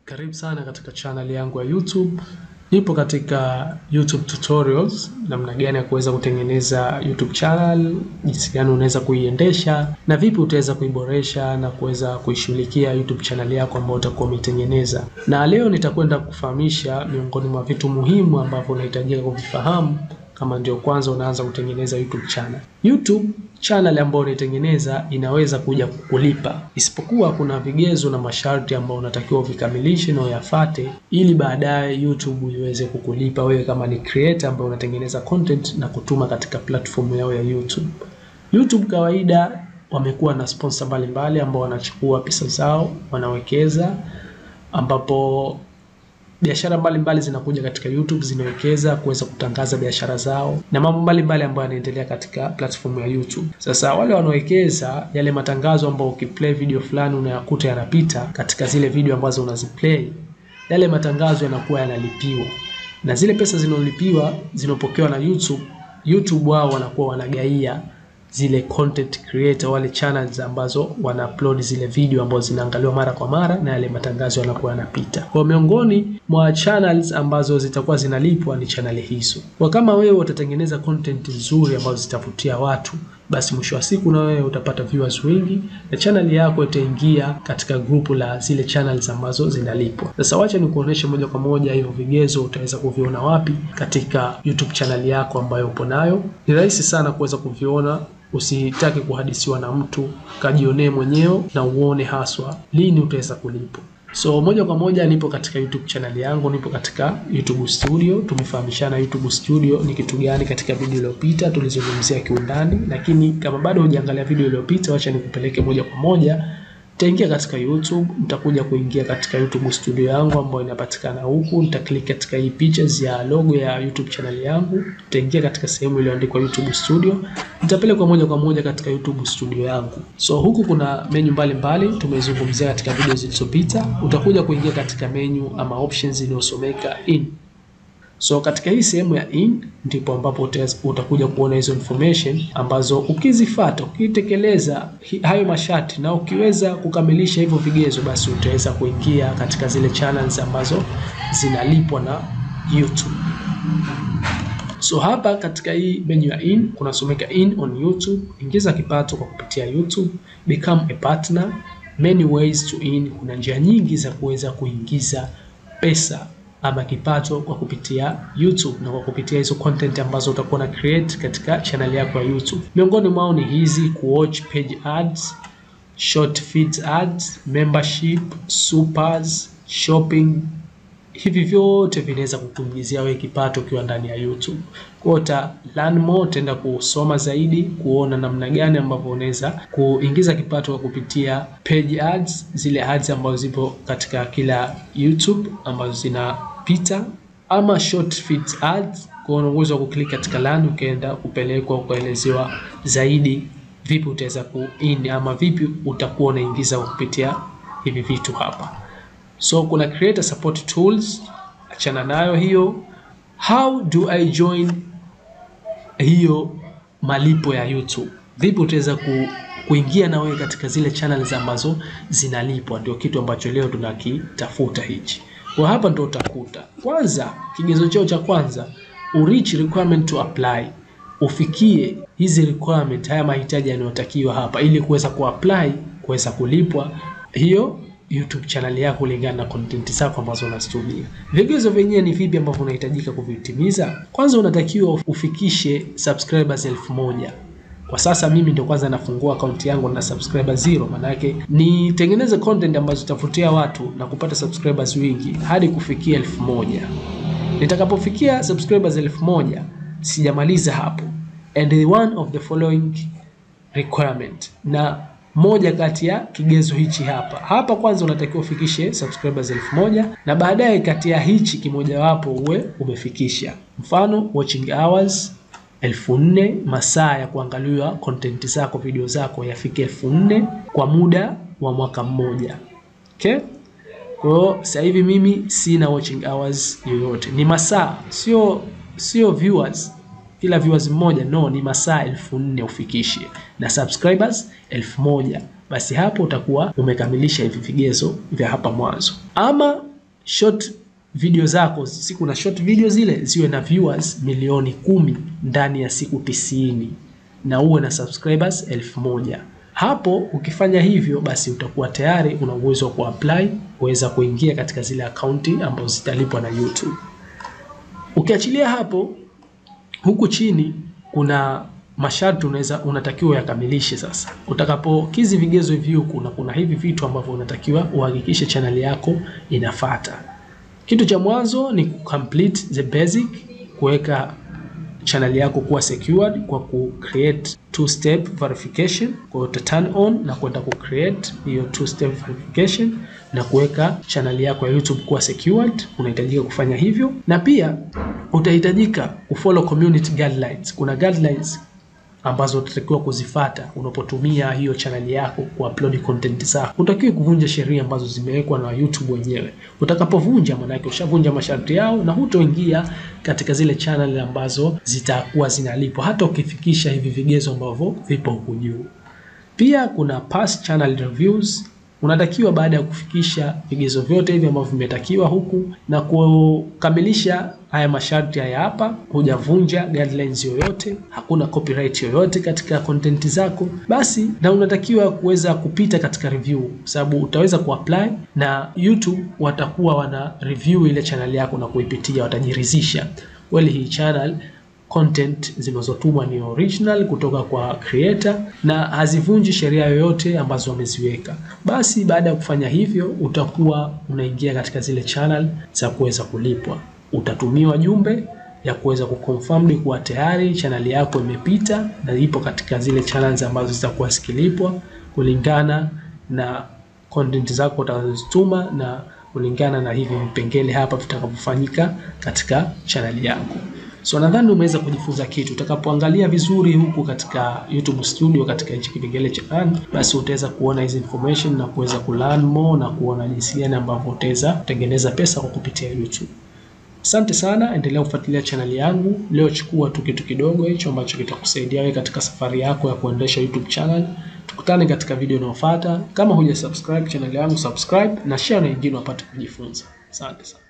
Karibu sana katika channel yangu ya YouTube. Nipo katika YouTube tutorials, namna gani ya kuweza kutengeneza YouTube channel, jinsi gani unaweza kuiendesha na vipi utaweza kuiboresha na kuweza kuishughulikia YouTube channel yako ambayo utakuwa umetengeneza. Na leo nitakwenda kufahamisha miongoni mwa vitu muhimu ambavyo unahitajika kuvifahamu kama ndio kwanza unaanza kutengeneza YouTube channel. YouTube channel ambayo unaitengeneza inaweza kuja kukulipa, isipokuwa kuna vigezo na masharti ambayo unatakiwa uvikamilishe na uyafuate ili baadaye YouTube iweze kukulipa wewe kama ni creator ambaye unatengeneza content na kutuma katika platform yao ya YouTube. YouTube kawaida wamekuwa na sponsor mbalimbali ambao wanachukua pesa zao, wanawekeza, ambapo biashara mbalimbali zinakuja katika YouTube, zinawekeza kuweza kutangaza biashara zao na mambo mbalimbali ambayo yanaendelea katika platform ya YouTube. Sasa wale wanaowekeza, yale matangazo ambayo ukiplay video fulani unayakuta yanapita katika zile video ambazo unaziplay, yale matangazo yanakuwa yanalipiwa. Na zile pesa zinolipiwa zinopokewa na YouTube wao wanakuwa wanagaia zile content creator, wale channels ambazo wana upload zile video ambazo zinaangaliwa mara kwa mara na yale matangazo yanakuwa yanapita. Kwa miongoni mwa channels ambazo zitakuwa zinalipwa ni channel hizo. Kwa kama wewe utatengeneza content nzuri ambazo zitavutia watu, basi mwisho wa siku na wewe utapata viewers wengi na channel yako itaingia katika grupu la zile channels ambazo zinalipwa. Sasa wacha nikuoneshe moja kwa moja hivyo vigezo utaweza kuviona wapi katika YouTube channel yako ambayo upo nayo. Ni rahisi sana kuweza kuviona. Usitaki kuhadisiwa na mtu, kajionee mwenyewe na uone haswa lini utaweza kulipwa. So moja kwa moja nipo katika YouTube channel yangu, nipo katika YouTube Studio. Tumefahamishana YouTube Studio ni kitu gani katika video iliyopita, tulizungumzia kiundani, lakini kama bado hujaangalia video iliyopita, acha nikupeleke moja kwa moja. Utaingia katika YouTube, nitakuja kuingia katika YouTube Studio yangu ambayo inapatikana huku. Nitaklik katika hii pictures ya logo ya YouTube channel yangu. Utaingia katika sehemu iliyoandikwa YouTube Studio. Nitapelekwa moja kwa moja katika YouTube Studio yangu. So huku kuna menu mbalimbali tumezungumzia katika video zilizopita. Utakuja kuingia katika menu ama options iliyosomeka in. So katika hii sehemu ya in ndipo ambapo utakuja kuona hizo information ambazo ukizifuata, ukitekeleza hayo masharti na ukiweza kukamilisha hivyo vigezo, basi utaweza kuingia katika zile channels ambazo zinalipwa na YouTube. So hapa katika hii menu ya in kunasomeka in on YouTube, ingiza kipato kwa kupitia YouTube, become a partner, many ways to in. Kuna njia nyingi za kuweza kuingiza pesa ama kipato kwa kupitia YouTube na kwa kupitia hizo content ambazo utakuwa na create katika channel yako ya YouTube. Miongoni mwao ni hizi: kuwatch page ads, short feeds ads, membership, supers, shopping. Hivi vyote vinaweza kukuingizia wewe kipato ukiwa ndani ya YouTube. Kwa uta learn more, utaenda kusoma zaidi kuona namna gani ambavyo unaweza kuingiza kipato kwa kupitia page ads, zile ads ambazo zipo katika kila YouTube ambazo zinapita, ama short feeds ads. Kwa unaongozwa wa kuklik katika learn, ukaenda kupelekwa kuelezewa zaidi vipi utaweza ku-in ama vipi utakuwa unaingiza kupitia hivi vitu hapa. So kuna creator support tools, achana nayo hiyo. How do I join hiyo malipo ya YouTube? Vipi utaweza kuingia na wewe katika zile channels ambazo zinalipwa? Ndio kitu ambacho leo tunakitafuta hichi. Kwa hapa ndio utakuta. Kwanza, kigezo chao cha kwanza, reach requirement to apply. Ufikie hizi requirement, haya mahitaji yanayotakiwa hapa ili kuweza kuapply, kuweza kulipwa hiyo YouTube channel yako kulingana na content zako ambazo unazitumia. Vigezo vyenyewe ni vipi ambavyo unahitajika kuvitimiza? Kwanza unatakiwa ufikishe subscribers 1000. Kwa sasa mimi ndio kwanza nafungua account yangu na subscribers 0, maana yake nitengeneze content ambazo zitafutia watu na kupata subscribers wengi hadi kufikia 1000. Nitakapofikia subscribers 1000, sijamaliza hapo. And one of the following requirement, na moja kati ya kigezo hichi hapa kwanza unatakiwa ufikishe subscribers 1000 na baadaye kati ya hichi kimoja wapo uwe umefikisha, mfano watching hours 4000, masaa ya kuangaliwa content zako, video zako yafike 4000 kwa muda wa mwaka mmoja. Okay? Kwa sasa hivi mimi sina watching hours yoyote, ni masaa, sio viewers. Kila viewers mmoja, no, ni masaa 4000 ufikishe na subscribers 1000. Basi hapo utakuwa umekamilisha hivi vigezo vya hapa mwanzo. Ama short video zako, siku na short video zile ziwe na viewers milioni 10 ndani ya siku 90 na uwe na subscribers 1000. Hapo ukifanya hivyo, basi utakuwa tayari una uwezo wa kuapply kuweza kuingia katika zile akaunti ambazo zitalipwa na YouTube. Ukiachilia hapo, huku chini kuna masharti unatakiwa yakamilishe. Sasa utakapokidhi vigezo hivi, kuna hivi vitu ambavyo unatakiwa uhakikishe channel yako inafuata. Kitu cha mwanzo ni complete the basic, kuweka channel yako kuwa secured kwa create two-step verification. Kwa hiyo turn on na kwenda create hiyo two-step verification na kuweka channel yako ya YouTube kuwa secured. Unahitajika kufanya hivyo, na pia utahitajika kufollow community guidelines. Kuna guidelines ambazo utatakiwa kuzifuata unapotumia hiyo channel yako kuupload content zako. Utakiwa kuvunja sheria ambazo zimewekwa na YouTube wenyewe. Utakapovunja, maana yake ushavunja masharti yao na hutoingia katika zile channel ambazo zitakuwa zinalipwa hata ukifikisha hivi vigezo ambavyo vipo huku juu. Pia kuna past channel reviews. Unatakiwa baada ya kufikisha vigezo vyote hivi ambavyo vimetakiwa huku na kukamilisha haya masharti haya hapa, hujavunja guidelines yoyote, hakuna copyright yoyote katika content zako, basi na unatakiwa kuweza kupita katika review, sababu utaweza kuapply na YouTube watakuwa wana review ile channel yako na kuipitia, watajiridhisha kweli hii channel content zinazotumwa ni original kutoka kwa creator na hazivunji sheria yoyote ambazo wameziweka. Basi baada ya kufanya hivyo, utakuwa unaingia katika zile channel za kuweza kulipwa. Utatumiwa jumbe ya kuweza kuconfirm kuwa tayari channel yako imepita na ipo katika zile channels ambazo zitakuwa zikilipwa kulingana na content zako utazozituma na kulingana na hivi vipengele hapa vitakapofanyika katika channel yako. So nadhani umeweza kujifunza kitu. Utakapoangalia vizuri huku katika YouTube Studio katika hichi kipengele cha earn, basi utaweza kuona hizi information na kuweza kulearn more na kuona jinsi gani ambavyo utaweza kutengeneza pesa kwa kupitia YouTube. Asante sana, endelea kufuatilia channel yangu. Leo chukua tu kitu kidogo hicho ambacho kitakusaidia wewe katika safari yako ya kuendesha YouTube channel. Tukutane katika video inayofuata. Kama hujasubscribe channel yangu, subscribe na share na wengine wapate kujifunza. Asante sana.